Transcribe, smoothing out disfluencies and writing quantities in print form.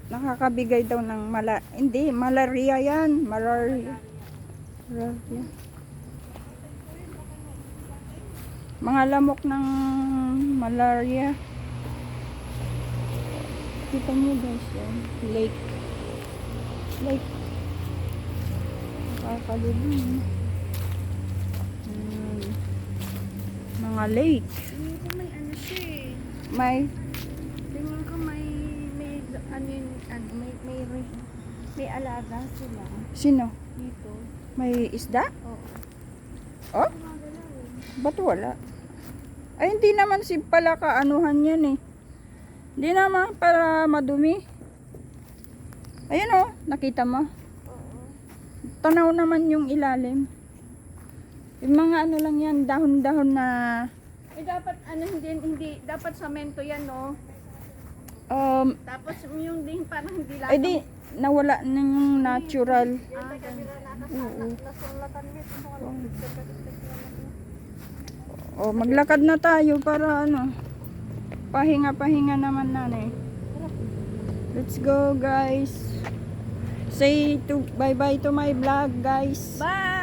nakakabigay daw ng hindi, malaria yan. Malaria. Mga lamok ng malaria. Kita niyo guys yan. Lake. Nakakalulong. Mga lake. Tingin ko may ano siya eh. May Tingin ko may may alaga sila sino? dito. May isda? Oo. Oh? Ba't wala? Ay, hindi naman si pala kaanuhan yan eh. Hindi naman para madumi. Ayun oh, nakita mo? Oo. Tanaw naman yung ilalim. Yung mga ano lang yan, dahon-dahon na Dapat hindi dapat samento yan, no? Tapos yung din parang hindi lang. ay di, nawala na yung natural. Oo. Oh, maglakad na tayo para ano, pahinga naman nanay. Let's go guys. Say bye-bye to my vlog guys. Bye!